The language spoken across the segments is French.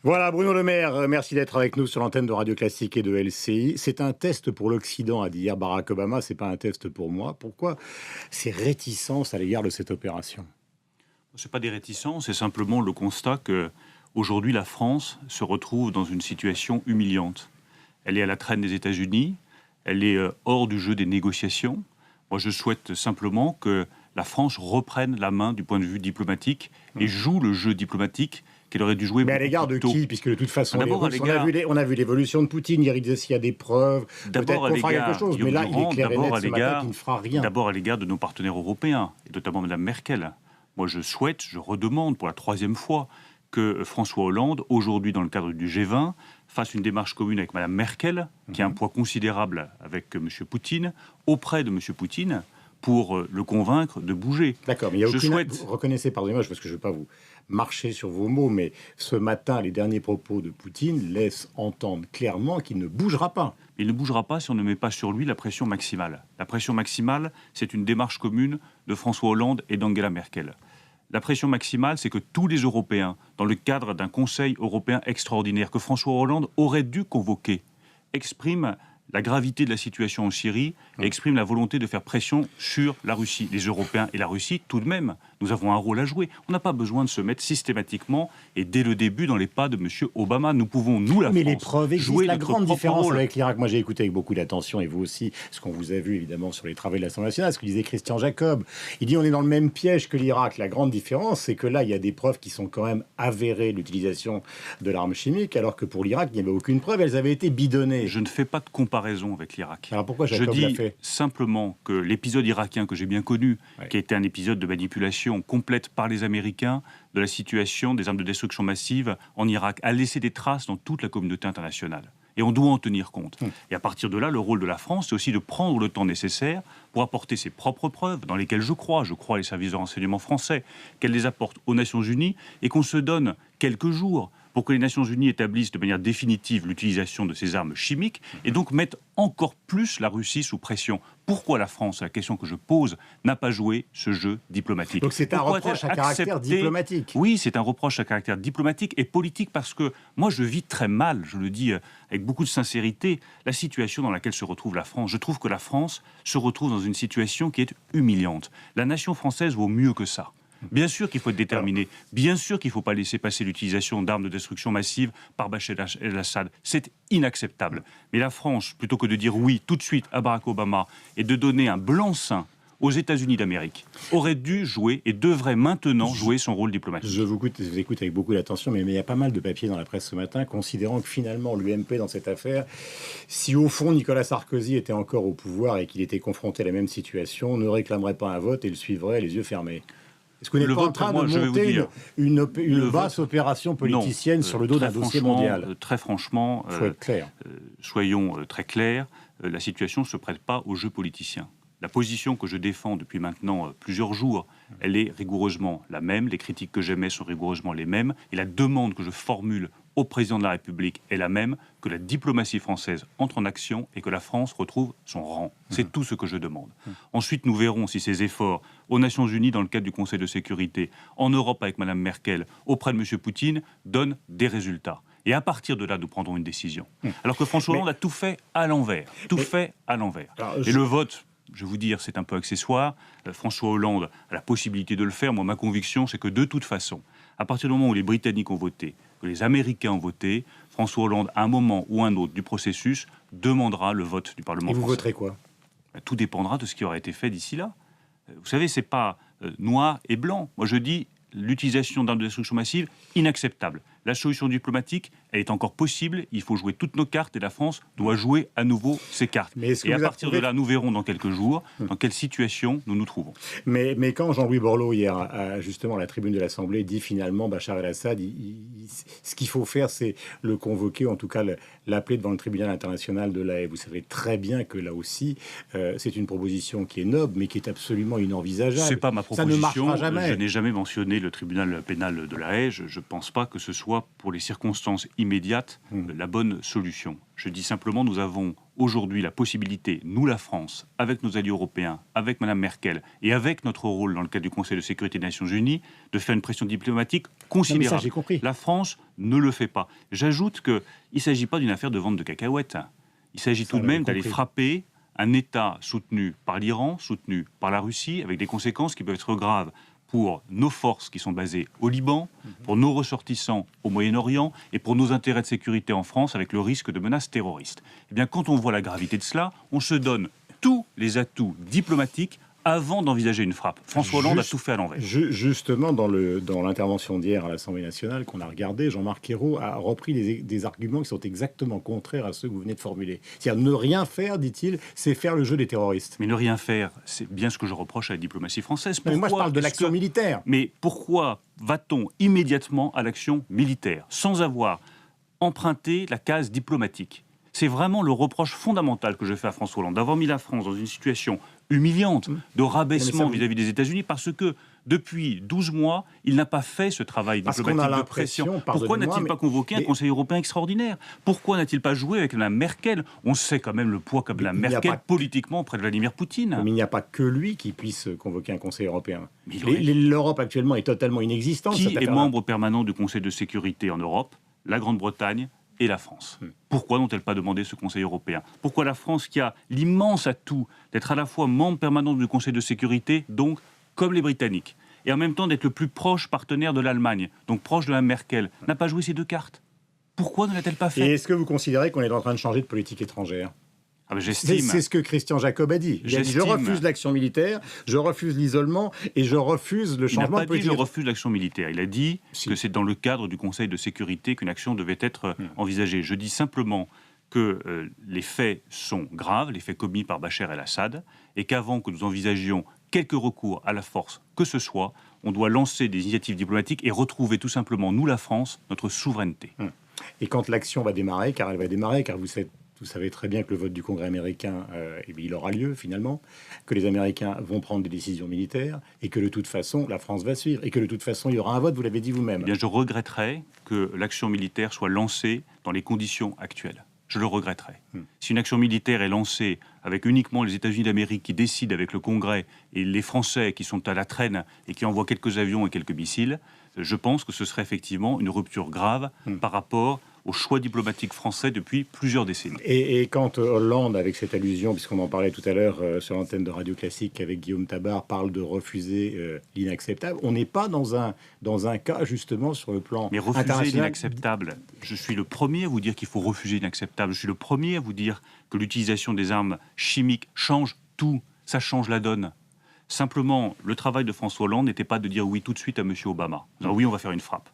Voilà, Bruno Le Maire, merci d'être avec nous sur l'antenne de Radio Classique et de LCI. C'est un test pour l'Occident, a dit hier Barack Obama, c'est pas un test pour moi. Pourquoi ces réticences à l'égard de cette opération? Ce n'est pas des réticences, c'est simplement le constat que aujourd'hui la France se retrouve dans une situation humiliante. Elle est à la traîne des États-Unis, elle est hors du jeu des négociations. Moi, je souhaite simplement que la France reprenne la main du point de vue diplomatique et joue le jeu diplomatique qu'elle aurait dû jouer. Mais à l'égard de qui? Puisque de toute façon, on a vu l'évolution de Poutine. Il disait s'il y a des preuves, peut-être qu'on fera quelque chose. Mais là, il est clair et net ce matin qu'il ne fera rien. D'abord à l'égard de nos partenaires européens, et notamment Mme Merkel. Moi, je redemande pour la 3e fois que François Hollande, aujourd'hui dans le cadre du G20, fasse une démarche commune avec Mme Merkel, qui a un poids considérable avec M. Poutine, auprès de M. Poutine, pour le convaincre de bouger. D'accord, mais il y a aucune... Vous reconnaissez, pardonnez-moi, parce que je ne veux pas vous marcher sur vos mots, mais ce matin, les derniers propos de Poutine laissent entendre clairement qu'il ne bougera pas. Il ne bougera pas si on ne met pas sur lui la pression maximale. La pression maximale, c'est une démarche commune de François Hollande et d'Angela Merkel. La pression maximale, c'est que tous les Européens, dans le cadre d'un Conseil européen extraordinaire que François Hollande aurait dû convoquer, expriment la gravité de la situation en Syrie et exprime la volonté de faire pression sur la Russie. Les Européens et la Russie, tout de même, nous avons un rôle à jouer. On n'a pas besoin de se mettre systématiquement et dès le début dans les pas de M. Obama. Nous pouvons, nous, la France, les preuves existent. Jouer la grande différence rôle. Avec l'Irak. Moi, j'ai écouté avec beaucoup d'attention, et vous aussi, ce qu'on vous a vu, évidemment, sur les travaux de l'Assemblée nationale, ce que disait Christian Jacob. Il dit on est dans le même piège que l'Irak. La grande différence, c'est que là, il y a des preuves qui sont quand même avérées, l'utilisation de l'arme chimique, alors que pour l'Irak, il n'y avait aucune preuve. Elles avaient été bidonnées. Je ne fais pas de comparaison avec l'Irak. Alors pourquoi Jacob l'a fait ? Je dis simplement que l'épisode irakien que j'ai bien connu, qui a été un épisode de manipulation complète par les Américains de la situation des armes de destruction massive en Irak, a laissé des traces dans toute la communauté internationale. Et on doit en tenir compte. Et à partir de là, le rôle de la France, c'est aussi de prendre le temps nécessaire pour apporter ses propres preuves, dans lesquelles je crois les services de renseignement français, qu'elle les apporte aux Nations Unies, et qu'on se donne quelques jours pour que les Nations Unies établissent de manière définitive l'utilisation de ces armes chimiques, et donc mettent encore plus la Russie sous pression. Pourquoi la France, la question que je pose, n'a pas joué ce jeu diplomatique? Donc c'est un reproche à caractère diplomatique. Oui, c'est un reproche à caractère diplomatique et politique, parce que moi je vis très mal, je le dis avec beaucoup de sincérité, la situation dans laquelle se retrouve la France. Je trouve que la France se retrouve dans une situation qui est humiliante. La nation française vaut mieux que ça. Bien sûr qu'il faut être déterminé, bien sûr qu'il ne faut pas laisser passer l'utilisation d'armes de destruction massive par Bachar el-Assad. C'est inacceptable. Mais la France, plutôt que de dire oui tout de suite à Barack Obama et de donner un blanc-seing aux États-Unis d'Amérique, aurait dû jouer et devrait maintenant jouer son rôle diplomatique. Je vous écoute avec beaucoup d'attention, mais il y a pas mal de papiers dans la presse ce matin considérant que finalement l'UMP dans cette affaire, si au fond Nicolas Sarkozy était encore au pouvoir et qu'il était confronté à la même situation, ne réclamerait pas un vote et le suivrait les yeux fermés. Est-ce qu'on n'est pas en train de monter une basse opération politicienne sur le dos d'un dossier mondial? Très franchement, faut être clair. Soyons très clairs, la situation ne se prête pas au jeu politicien. La position que je défends depuis maintenant plusieurs jours, elle est rigoureusement la même, les critiques que j'émets sont rigoureusement les mêmes, et la demande que je formule au président de la République est la même, que la diplomatie française entre en action et que la France retrouve son rang. C'est tout ce que je demande. Ensuite, nous verrons si ces efforts aux Nations Unies, dans le cadre du Conseil de sécurité, en Europe avec Mme Merkel, auprès de M. Poutine, donnent des résultats. Et à partir de là, nous prendrons une décision. Alors que François Hollande a tout fait à l'envers. Et le vote, je vais vous dire, c'est un peu accessoire. François Hollande a la possibilité de le faire. Moi, ma conviction, c'est que de toute façon, à partir du moment où les Britanniques ont voté, que les Américains ont voté, François Hollande, à un moment ou un autre du processus, demandera le vote du Parlement français. Et vous voterez quoi? Tout dépendra de ce qui aura été fait d'ici là. Vous savez, c'est pas noir et blanc. Moi, je dis l'utilisation d'armes de destruction massive, inacceptable. La solution diplomatique, elle est encore possible. Il faut jouer toutes nos cartes et la France doit jouer à nouveau ses cartes. Et à partir de là, nous verrons dans quelques jours dans quelle situation nous nous trouvons. Mais quand Jean-Louis Borloo, hier, justement à la tribune de l'Assemblée, dit finalement Bachar el-Assad, ce qu'il faut faire, c'est le convoquer, en tout cas l'appeler devant le tribunal international de La Haye. Vous savez très bien que là aussi, c'est une proposition qui est noble, mais qui est absolument inenvisageable. C'est pas ma proposition. Ça ne marchera jamais. Je n'ai jamais mentionné le tribunal pénal de La Haye. Je ne pense pas que ce soit pour les circonstances immédiates la bonne solution. Je dis simplement, nous avons aujourd'hui la possibilité, nous la France, avec nos alliés européens, avec Mme Merkel et avec notre rôle dans le cadre du Conseil de sécurité des Nations Unies, de faire une pression diplomatique considérable. Non, mais ça, j'ai compris. La France ne le fait pas. J'ajoute qu'il ne s'agit pas d'une affaire de vente de cacahuètes. Il s'agit tout de même d'aller frapper un État soutenu par l'Iran, soutenu par la Russie, avec des conséquences qui peuvent être graves pour nos forces qui sont basées au Liban, pour nos ressortissants au Moyen-Orient et pour nos intérêts de sécurité en France avec le risque de menaces terroristes. Eh bien, quand on voit la gravité de cela, on se donne tous les atouts diplomatiques avant d'envisager une frappe. François Hollande a tout fait à l'envers. Justement, dans l'intervention d'hier à l'Assemblée nationale qu'on a regardé, Jean-Marc Ayrault a repris des arguments qui sont exactement contraires à ceux que vous venez de formuler. C'est-à-dire ne rien faire, dit-il, c'est faire le jeu des terroristes. Mais ne rien faire, c'est bien ce que je reproche à la diplomatie française. Mais moi, je parle de l'action militaire. Mais pourquoi va-t-on immédiatement à l'action militaire sans avoir emprunté la case diplomatique ? C'est vraiment le reproche fondamental que je fais à François Hollande, d'avoir mis la France dans une situation humiliante, de rabaissement vis-à-vis des États-Unis, parce que depuis 12 mois, il n'a pas fait ce travail diplomatique de pression. Pourquoi n'a-t-il pas convoqué un Conseil européen extraordinaire ? Pourquoi n'a-t-il pas joué avec Mme Merkel ? On sait quand même le poids qu'a Mme Merkel politiquement auprès de Vladimir Poutine. Mais il n'y a pas que lui qui puisse convoquer un Conseil européen. L'Europe actuellement est totalement inexistante. Qui est membre permanent du Conseil de sécurité en Europe ? La Grande-Bretagne et la France. Pourquoi n'ont-elles pas demandé ce Conseil européen ? Pourquoi la France, qui a l'immense atout d'être à la fois membre permanent du Conseil de sécurité, donc comme les Britanniques, et en même temps d'être le plus proche partenaire de l'Allemagne, donc proche de Mme Merkel, n'a pas joué ces deux cartes ? Pourquoi ne l'a-t-elle pas fait ? Et est-ce que vous considérez qu'on est en train de changer de politique étrangère ? C'est ce que Christian Jacob a dit. Il a dit, je refuse l'action militaire, je refuse l'isolement et je refuse le changement de politique. Il n'a pas dit je refuse l'action militaire. Il a dit que c'est dans le cadre du Conseil de sécurité qu'une action devait être envisagée. Je dis simplement que les faits sont graves, les faits commis par Bachar el-Assad, et qu'avant que nous envisagions quelque recours à la force que ce soit, on doit lancer des initiatives diplomatiques et retrouver tout simplement, nous la France, notre souveraineté. Et quand l'action va démarrer, car elle va démarrer, car vous savez très bien que le vote du Congrès américain, il aura lieu finalement, que les Américains vont prendre des décisions militaires et que de toute façon, la France va suivre et que de toute façon, il y aura un vote, vous l'avez dit vous-même. Eh bien, je regretterais que l'action militaire soit lancée dans les conditions actuelles. Je le regretterais. Si une action militaire est lancée avec uniquement les États-Unis d'Amérique qui décident avec le Congrès et les Français qui sont à la traîne et qui envoient quelques avions et quelques missiles, je pense que ce serait effectivement une rupture grave par rapport au choix diplomatique français depuis plusieurs décennies. Et quand Hollande, avec cette allusion, puisqu'on en parlait tout à l'heure sur l'antenne de Radio Classique avec Guillaume Tabar, parle de refuser l'inacceptable, on n'est pas dans un cas justement sur le plan international. Mais refuser l'inacceptable, je suis le premier à vous dire qu'il faut refuser l'inacceptable. Je suis le premier à vous dire que l'utilisation des armes chimiques change tout, ça change la donne. Simplement, le travail de François Hollande n'était pas de dire oui tout de suite à M. Obama. Alors oui, on va faire une frappe.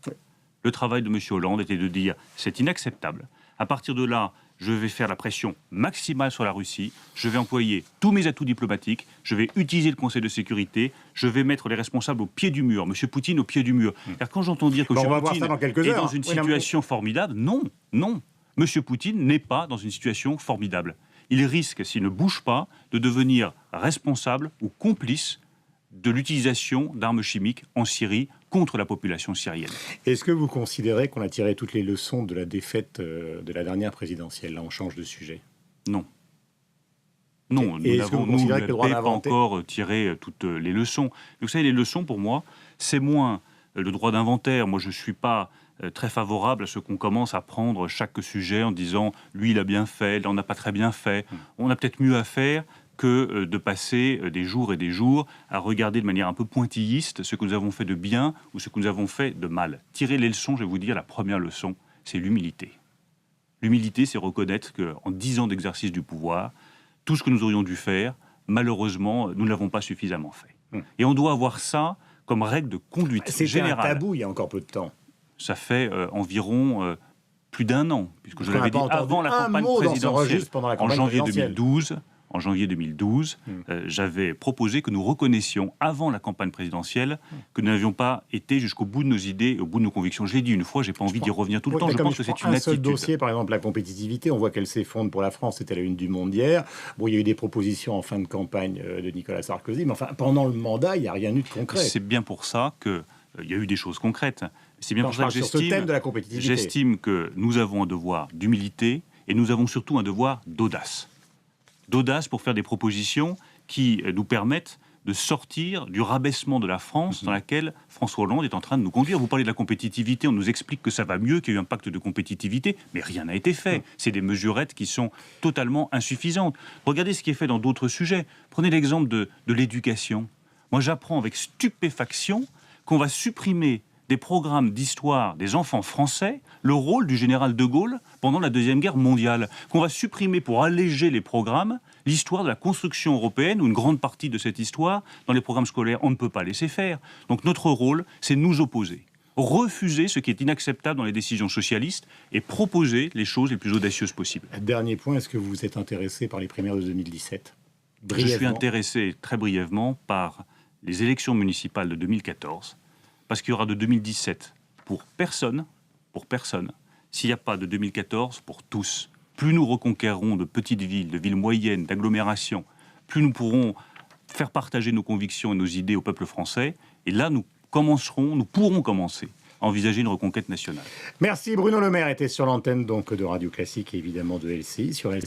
Le travail de M. Hollande était de dire c'est inacceptable. À partir de là, je vais faire la pression maximale sur la Russie, je vais employer tous mes atouts diplomatiques, je vais utiliser le Conseil de sécurité, je vais mettre les responsables au pied du mur, M. Poutine au pied du mur. Car quand j'entends dire que M. Poutine est dans une situation formidable, non. M. Poutine n'est pas dans une situation formidable. Il risque, s'il ne bouge pas, de devenir responsable ou complice de l'utilisation d'armes chimiques en Syrie contre la population syrienne. Est-ce que vous considérez qu'on a tiré toutes les leçons de la défaite de la dernière présidentielle ? Là, on change de sujet. Non. Non, nous n'avons pas encore tiré toutes les leçons. Vous savez, les leçons, pour moi, c'est moins le droit d'inventaire. Moi, je ne suis pas très favorable à ce qu'on commence à prendre chaque sujet en disant « lui, il a bien fait, là, on n'a pas très bien fait ». On a peut-être mieux à faire que de passer des jours et des jours à regarder de manière un peu pointilliste ce que nous avons fait de bien ou ce que nous avons fait de mal. Tirer les leçons, je vais vous dire, la première leçon, c'est l'humilité. L'humilité, c'est reconnaître qu'en 10 ans d'exercice du pouvoir, tout ce que nous aurions dû faire, malheureusement, nous ne l'avons pas suffisamment fait. Et on doit avoir ça comme règle de conduite générale. C'était un tabou il y a encore peu de temps. Ça fait environ plus d'un an, puisque je l'avais dit avant la campagne présidentielle, en janvier 2012, j'avais proposé que nous reconnaissions avant la campagne présidentielle que nous n'avions pas été jusqu'au bout de nos idées et au bout de nos convictions. Je l'ai dit une fois, j'ai pas envie d'y revenir tout le temps. Je pense que c'est une attitude. Un seul dossier, par exemple la compétitivité, on voit qu'elle s'effondre pour la France, c'était la une du Monde hier. Bon, il y a eu des propositions en fin de campagne de Nicolas Sarkozy, mais enfin, pendant le mandat, il n'y a rien eu de concret. C'est bien pour ça qu'il y a eu des choses concrètes. C'est bien pour ça que j'estime que nous avons un devoir d'humilité Et nous avons surtout un devoir d'audace. D'audace pour faire des propositions qui nous permettent de sortir du rabaissement de la France dans laquelle François Hollande est en train de nous conduire. Vous parlez de la compétitivité, on nous explique que ça va mieux, qu'il y a eu un pacte de compétitivité, mais rien n'a été fait. C'est des mesurettes qui sont totalement insuffisantes. Regardez ce qui est fait dans d'autres sujets. Prenez l'exemple de l'éducation. Moi, j'apprends avec stupéfaction qu'on va supprimer des programmes d'histoire des enfants français, le rôle du général de Gaulle pendant la Deuxième Guerre mondiale, qu'on va supprimer pour alléger les programmes, l'histoire de la construction européenne, ou une grande partie de cette histoire, dans les programmes scolaires, on ne peut pas laisser faire. Donc notre rôle, c'est nous opposer, refuser ce qui est inacceptable dans les décisions socialistes et proposer les choses les plus audacieuses possibles. Dernier point, est-ce que vous vous êtes intéressé par les primaires de 2017 ? Je suis intéressé très brièvement par les élections municipales de 2014, parce qu'il y aura de 2017 pour personne, s'il n'y a pas de 2014 pour tous. Plus nous reconquérons de petites villes, de villes moyennes, d'agglomérations, plus nous pourrons faire partager nos convictions et nos idées au peuple français. Et là, nous pourrons commencer à envisager une reconquête nationale. Merci. Bruno Le Maire était sur l'antenne donc de Radio Classique et évidemment de LCI sur LCI.